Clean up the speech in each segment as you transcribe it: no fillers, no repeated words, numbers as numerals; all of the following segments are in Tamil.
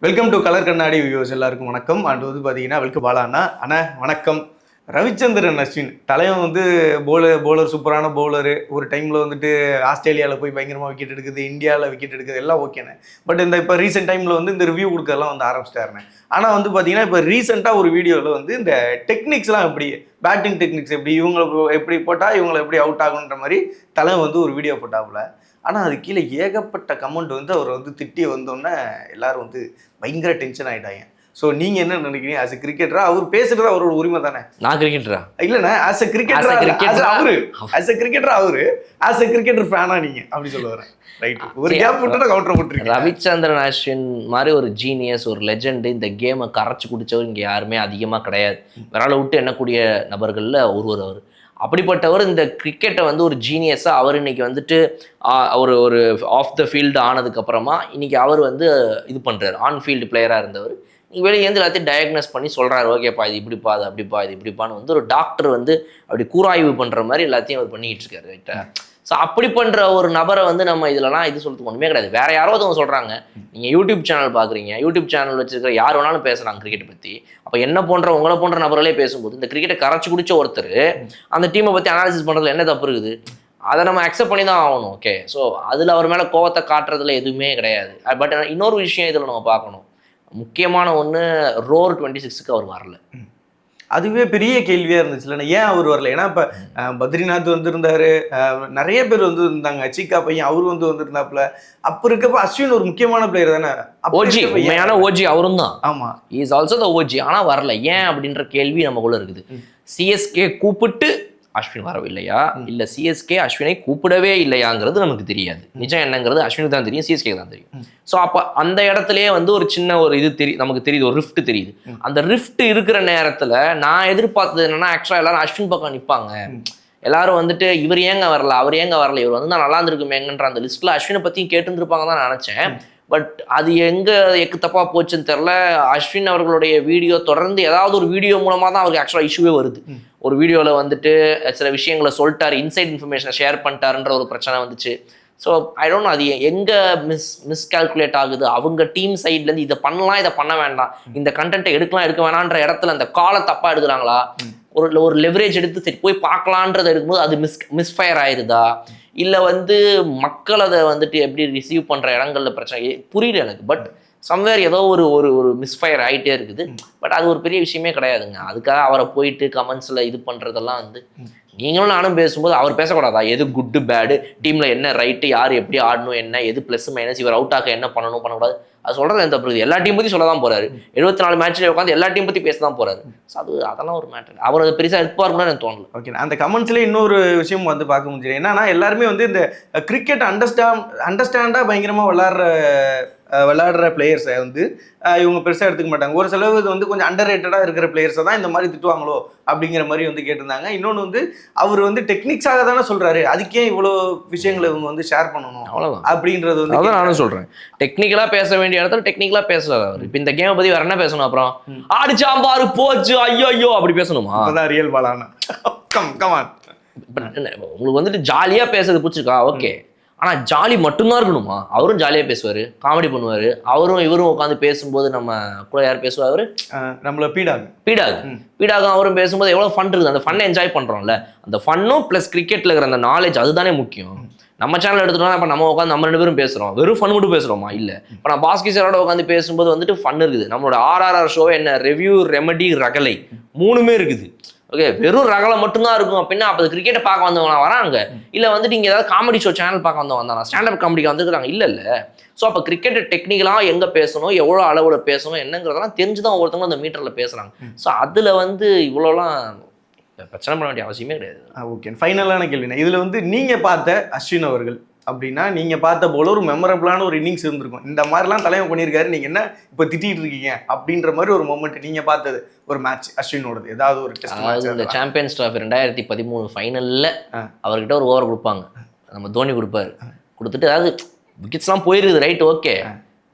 வெல்கம் டு கலர் கண்ணாடி வியூவர்ஸ் எல்லாருக்கும் வணக்கம். அண்ட் வந்து பார்த்தீங்கன்னா வெல்கம் பாலா அண்ணா வணக்கம். ரவிச்சந்திரன் அஸ்வின் தலைவன் வந்து போலர் சூப்பரான பவுலரு. ஒரு டைமில் வந்துட்டு ஆஸ்திரேலியாவில் போய் பயங்கரமாக விக்கெட் எடுக்குது, இந்தியாவில் விக்கெட் எடுக்குது, எல்லாம் ஓகேண்ணே. பட் இப்போ ரீசெண்ட் டைமில் வந்து இந்த ரிவ்யூ கொடுக்கறதுலாம் வந்து ஆரம்பிச்சிட்டாருண்ணே. ஆனால் வந்து பார்த்தீங்கன்னா இப்போ ரீசெண்டாக ஒரு வீடியோவில் வந்து இந்த டெக்னிக்ஸ்லாம் எப்படி, பேட்டிங் டெக்னிக்ஸ் எப்படி, இவங்களை எப்படி போட்டால் இவங்களை எப்படி அவுட் ஆகுன்ற மாதிரி தலைவன் வந்து ஒரு வீடியோ போட்டாப்புல. ஆனால் அது கீழே ஏகப்பட்ட கமெண்ட் வந்து அவர் வந்து திட்டி வந்தோன்னே எல்லாரும் வந்து பயங்கர டென்ஷன் ஆகிட்டாங்க. ஸோ நீங்கள் என்ன நினைக்கிறீங்க? ஆஸ் எ கிரிக்கெட்டரா அவர் பேசுறது அவரோட உரிமை தானே? நான் கிரிக்கெட்டரா இல்லைண்ணா, ஆஸ் எ கிரிக்கெட்டர் அவரு, ஆஸ் எ கிரிக்கெட்டர் அவரு, ஆஸ் எ கிரிக்கெட்டர் ஃபேனா நீங்க அப்படி சொல்ல வரேன். ரைட், ஒரு கேப் விட்டு கவுண்டர் போட்டுருக்கீங்க. ரவிச்சந்திரன் அஸ்வின் மாதிரி ஒரு ஜீனியஸ், ஒரு லெஜெண்ட், இந்த கேமை கரைச்சி குடிச்சவர் இங்கே யாருமே அதிகமாக கிடையாது. விரால விட்டு எண்ணக்கூடிய நபர்களில் ஒருவர் அவர். அப்படிப்பட்டவர் இந்த கிரிக்கெட்டை வந்து ஒரு ஜீனியஸாக அவர் இன்னைக்கு வந்துட்டு ஒரு ஆஃப் த ஃபீல்டு ஆனதுக்கப்புறமா இன்னைக்கு அவர் வந்து இது பண்ணுறாரு. ஆன் ஃபீல்டு பிளேயராக இருந்தவர் வெளியே வந்து எல்லாத்தையும் டயக்னோஸ் பண்ணி சொல்கிறாரு, ஓகேப்பா இது இப்படிப்பா, அது அப்படிப்பா, இது இப்படிப்பான்னு வந்து ஒரு டாக்டர் வந்து அப்படி கூராய்வு பண்ணுற மாதிரி எல்லாத்தையும் அவர் பண்ணிக்கிட்டு இருக்காரு. ரைட்டா? ஸோ அப்படி பண்ணுற ஒரு நபரை வந்து நம்ம இதிலலாம் இது சொல்கிறதுக்கு ஒன்றுமே கிடையாது. வேறு யாரோ ஒருத்தவங்க சொல்கிறாங்க, நீங்கள் யூடியூப் சேனல் பார்க்குறீங்க, யூடியூப் சேனல் வச்சுருக்கிற யார் வேணாலும் பேசுகிறாங்க கிரிக்கெட் பற்றி. அப்போ என்ன போன்ற உங்களை போன்ற நபர்களே பேசும்போது இந்த கிரிக்கெட்டை கரைச்சி குடிச்ச ஒருத்தர் அந்த டீமை பற்றி அனாலிசிஸ் பண்ணுறதுல என்ன தப்பு இருக்குது? அதை நம்ம அக்செப்ட் பண்ணி தான் ஆகணும். ஓகே, ஸோ அதில் அவர் மேலே கோவத்தை காட்டுறதுல எதுவுமே கிடையாது. பட் இன்னொரு விஷயம் இதில் நம்ம பார்க்கணும், முக்கியமான ஒன்று, ரோர் 26க்கு அவர் வரல. அதுவே பெரிய கேள்வியாக இருந்துச்சு இல்லைன்னா, ஏன் அவர் வரல? ஏன்னா இப்போ பத்ரிநாத் வந்துருந்தாரு, நிறைய பேர் வந்து இருந்தாங்க, சீக்கா பையன் அவரு வந்து வந்திருந்தாப்புல. அப்போ இருக்கப்போ அஸ்வின் ஒரு முக்கியமான பிளேயர் தானே, ஓஜி, உண்மையான ஓஜி அவரும் தான். ஆமாம், இஸ் ஆல்சோ த ஓஜி. ஆனால் வரல ஏன் அப்படின்ற கேள்வி நமக்குள்ள இருக்குது. சிஎஸ்கே கூப்பிட்டு அஸ்வின் வரவில்லையா, இல்லை சிஎஸ்கே அஸ்வினை கூப்பிடவே இல்லையாங்கிறது நமக்கு தெரியாது. நிஜம் என்னங்கிறது அஸ்வினுக்கு தான் தெரியும், சிஎஸ்கே தான் தெரியும். ஸோ அப்போ அந்த இடத்துலயே வந்து ஒரு சின்ன ஒரு இது நமக்கு தெரியுது, ஒரு ரிஃப்ட் தெரியுது. அந்த ரிஃப்ட் இருக்கிற நேரத்தில் நான் எதிர்பார்த்தது என்னன்னா, ஆக்சுவலாக எல்லாரும் அஸ்வின் பக்கம் நிற்பாங்க. எல்லாரும் வந்துட்டு இவர் ஏங்க வரல, அவர் ஏங்க வரல, இவர் வந்து நான் நல்லா இருந்திருக்குமேங்கன்ற அந்த லிஸ்ட்டில் அஸ்வினை பற்றியும் கேட்டுருப்பாங்க தான் நான் நினச்சேன். பட் அது எங்கே எக்கு தப்பாக போச்சுன்னு தெரில. அஸ்வின் அவர்களுடைய வீடியோ தொடர்ந்து ஏதாவது ஒரு வீடியோ மூலமாக தான் அவருக்கு ஆக்சுவலாக இஷ்யூவே வருது. ஒரு வீடியோவில் வந்துட்டு சில விஷயங்களை சொல்லிட்டார், இன்சைட் இன்ஃபர்மேஷனை ஷேர் பண்ணிட்டாருன்ற ஒரு பிரச்சனை வந்துச்சு. ஸோ ஐ டோன்ட் நோ அது எங்கே மிஸ்கால்குலேட் ஆகுது. அவங்க டீம் சைட்லேருந்து இதை பண்ணலாம், இதை பண்ண வேண்டாம், இந்த கண்டென்ட்டை எடுக்கலாம் எடுக்க வேணான்ற இடத்துல அந்த காலை தப்பாக எடுக்கிறாங்களா, ஒரு லெவரேஜ் எடுத்து சரி போய் பார்க்கலான்றதை எடுக்கும்போது அது மிஸ்ஃபயர் ஆயிடுதா, இல்லை வந்து மக்கள் அதை வந்துட்டு எப்படி ரிசீவ் பண்ணுற இடங்கள்ல பிரச்சனை புரியல எனக்கு. பட் சம்வேர் ஏதோ ஒரு மிஸ்ஃபயர் ஆகிட்டே இருக்குது. பட் அது ஒரு பெரிய விஷயமே கிடையாதுங்க. அதுக்காக அவரை போயிட்டு கமெண்ட்ஸில் இது பண்ணுறதெல்லாம் வந்து நீங்களும் நானும் பேசும்போது அவர் பேசக்கூடாதா, எது குட்டு பேடு, டீமில் என்ன ரைட்டு, யார் எப்படி ஆடணும், என்ன எது ப்ளஸ் மைனஸ், இவர் அவுட் ஆக என்ன பண்ணக்கூடாது, அது சொல்கிறது எந்த தப்பு? எல்லா டீம் பற்றி சொல்ல தான் போகிறாரு. 74 மேட்ச்லேயே உட்காந்து எல்லா டீம் பற்றி பேச தான் போகிறாரு. ஸோ அதெல்லாம் ஒரு மேட்டர். அவர் பெருசாக எதிர்பார்க்கணும்னு எனக்கு தோணல. ஓகே, அந்த கமெண்ட்ஸ்லேயே இன்னொரு விஷயம் வந்து பார்க்க முடியும். என்னன்னா, எல்லாருமே வந்து இந்த கிரிக்கெட் அண்டர்ஸ்டாண்டாக பயங்கரமாக விளையாடுற பிளேயர்ஸை வந்து இவங்க பெருசாக எடுத்துக்க மாட்டாங்க. ஒரு சிலவு இது வந்து கொஞ்சம் அண்டர் ரேட்டடாக இருக்கிற பிளேயர்ஸை தான் இந்த மாதிரி திட்டுவாங்களோ அப்படிங்கிற மாதிரி வந்து கேட்டிருந்தாங்க. இன்னொன்று வந்து அவர் வந்து டெக்னிக்ஸாக தானே சொல்கிறாரு, அதுக்கே இவ்வளோ விஷயங்களை இவங்க வந்து ஷேர் பண்ணணும் அவ்வளோதான் அப்படின்றது வந்து அதான் நானும் சொல்கிறேன். டெக்னிக்கலாக பேச வேண்டிய இடத்துல டெக்னிக்கலாக பேசலாம். அவர் இப்போ இந்த கேமை பற்றி வேற என்ன பேசணும்? அப்புறம் ஆடிச்சாம்பாரு போச்சு ஐயோ அப்படி பேசணுமா? அதான் ரியல் பாலானா. கமான், உங்களுக்கு வந்துட்டு ஜாலியாக பேசுறது பிடிச்சிருக்கா, ஓகே. ஆனால் ஜாலி மட்டும்தான் இருக்கணுமா? அவரும் ஜாலியாக பேசுவார், காமெடி பண்ணுவார். இவரும் உட்காந்து பேசும்போது நம்ம கூட யார் பேசுவார், நம்மள பீடாகும் அவரும் பேசும்போது எவ்வளோ ஃபன் இருக்குது. அந்த ஃபன்னை என்ஜாய் பண்ணுறோம்ல, அந்த ஃபன்னும் ப்ளஸ் கிரிக்கெட்டில் இருக்கிற அந்த நாலேஜ் அதுதானே முக்கியம். நம்ம சேனல் எடுத்துட்டோம்னா இப்போ நம்ம உட்காந்து நம்ம 2 பேரும் பேசுகிறோம், வெறும் ஃபன் மட்டும் பேசுகிறோமா? இல்லை. இப்போ நான் பாஸ்கி சாரோட உட்காந்து பேசும்போது வந்துட்டு ஃபன் இருக்குது. நம்மளோட RRR ஷோ என்ன, ரிவ்யூ, ரெமடி, ரகலை 3மே இருக்குது. ஓகே, வெறும் ரகலை மட்டும்தான் இருக்கும் அப்படின்னா அப்போ கிரிக்கெட்டை பார்க்க வந்தவங்க வராங்க, இல்லை வந்துட்டு இங்கே ஏதாவது காமெடி ஷோ சேனல் பார்க்க வந்தாங்க, ஸ்டாண்டப் காமெடிக்கு வந்துருக்காங்க, இல்லை. ஸோ அப்போ கிரிக்கெட்டை டெக்னிக்கலாக எங்கே பேசணும், எவ்வளோ அளவில் பேசணும் என்னங்கிறதெல்லாம் தெரிஞ்சுதான் ஒவ்வொருத்தவங்க அந்த மீட்டரில் பேசுகிறாங்க. ஸோ அதில் வந்து இவ்வளோலாம் பிரச்சனை பண்ண வேண்டிய அவசியமே கிடையாது. ஓகே, ஃபைனலான கேள்வினா, இதில் வந்து நீங்கள் பார்த்த அஸ்வின் அவர்கள் அப்படின்னா நீங்கள் பார்த்த போல ஒரு மெமரபிளான ஒரு இன்னிங்ஸ் இருந்திருக்கும். இந்த மாதிரிலாம் தலைவன் பண்ணியிருக்காரு, நீங்கள் என்ன இப்போ திட்டிகிட்டு இருக்கீங்க அப்படின்ற மாதிரி ஒரு மொமெண்ட் நீங்கள் பார்த்தது ஒரு மேட்ச் அஸ்வினோடது ஏதாவது ஒரு டெஸ்ட்? இந்த சாம்பியன்ஸ் ட்ராஃபி 2013 ஃபைனலில் அவர்கிட்ட ஒரு ஓவர் கொடுப்பாங்க, நம்ம தோனி கொடுப்பாரு. கொடுத்துட்டு அதாவது விக்கெட்ஸ்லாம் போயிருக்குது, ரைட், ஓகே.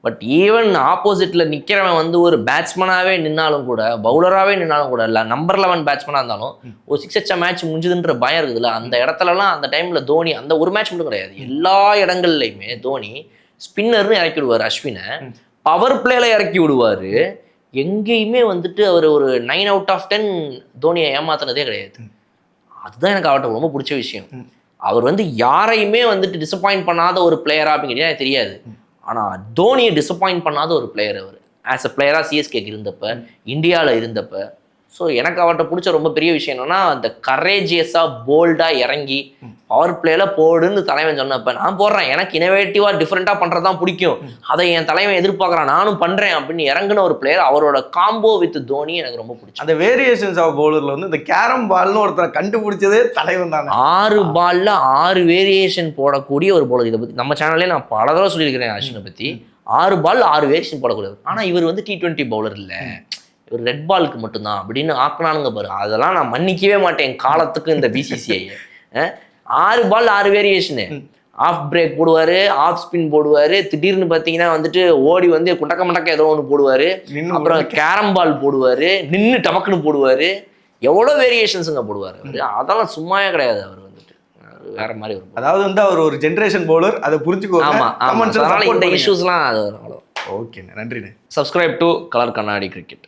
பட் ஈவன் ஆப்போசிட்டில் நிற்கிறவன் வந்து ஒரு பேட்ஸ்மனாகவே நின்னாலும் கூட, பவுலராகவே நின்னாலும் கூட, இல்லை நம்பர் 11 பேட்ஸ்மனாக இருந்தாலும் ஒரு 6 அடிச்ச மேட்ச் முடிஞ்சுதுன்ற பயம் இருக்குதுல்ல. அந்த இடத்துலலாம் அந்த டைமில் தோனி அந்த ஒரு மேட்ச் மட்டும் கிடையாது, எல்லா இடங்கள்லையுமே தோனி ஸ்பின்னர்னு இறக்கிடுவார் அஸ்வினை. பவர் பிளேல இறக்கி விடுவாரு. எங்கேயுமே வந்துட்டு அவர் ஒரு 9 out of 10 தோனியை ஏமாத்தினதே கிடையாது. அதுதான் எனக்கு அவர்கிட்ட ரொம்ப பிடிச்ச விஷயம். அவர் வந்து யாரையுமே வந்துட்டு டிசப்பாயிண்ட் பண்ணாத ஒரு பிளேயரா அப்படிங்கிறது எனக்கு தெரியாது. ஆனால் தோனியை டிசப்பாயிண்ட் பண்ணாத ஒரு பிளேயர் அவர். ஆஸ் அ பிளேயராக சிஎஸ்கேக்கு இருந்தப்ப, இந்தியாவில் இருந்தப்ப. ஸோ எனக்கு அவர்கிட்ட பிடிச்ச ரொம்ப பெரிய விஷயம் என்னன்னா, அந்த கரேஜியஸாக போல்டாக இறங்கி பவர் பிளேல போடுன்னு தலைவன் சொன்னப்ப நான் போடுறேன், எனக்கு இனோவேட்டிவாக டிஃப்ரெண்ட்டாக பண்ணுறது தான் பிடிக்கும், அதை என் தலைவன் எதிர்பார்க்குறான், நானும் பண்ணுறேன் அப்படின்னு இறங்கின ஒரு பிளேயர். அவரோட காம்போ வித் தோனி எனக்கு ரொம்ப பிடிக்கும். அந்த வேரியேஷன்ஸ் ஆஃப் பவுலரில் வந்து இந்த கேரம் பால்னு ஒருத்தரை கண்டுபிடிச்சதே தலைவன் தானே. 6 பால்ல 6 வேரியேஷன் போடக்கூடிய ஒரு பவுலர். இதை பற்றி நம்ம சேனல்லே நான் பல தடவை சொல்லியிருக்கிறேன் அஸ்வினை பற்றி. 6 பால் 6 வேரியேஷன் போடக்கூடியது. ஆனால் இவர் வந்து T20 பவுலர் இல்லை, ஒரு ரெட் பாலுக்கு மட்டும்தான் அப்படின்னு ஆக்கினானுங்க பாரு. அதெல்லாம் நான் மன்னிக்கவே மாட்டேன் காலத்துக்கு இந்த BCCI. 6 ball 6 variation. Off break போடுவார், ஆஃப் ஸ்பின் போடுவார், திடீர்னு பார்த்தீங்கன்னா வந்துட்டு ஓடி வந்து குண்டக்க மண்டக்க ஏதோ ஒன்று போடுவார், அப்புறம் கேரம் பால் போடுவார், நின்று டமக்குன்னு போடுவார். எவ்வளோ வேரியேஷன்ஸுங்க போடுவார் அவர். அதெல்லாம் சும்மாவே கிடையாது. அவர் வந்துட்டு வேற மாதிரி வரும். அதாவது வந்து அவர் ஒரு ஜென்ரேஷன் பவுலர், அதை புரிஞ்சுக்கோங்க. ஆமாம், அதனால இந்த இஷ்யூஸ்லாம் அது. ஓகேண்ணே, நன்றிண்ணே. சப்ஸ்கிரைப் டு கலர் கண்ணாடி கிரிக்கெட்.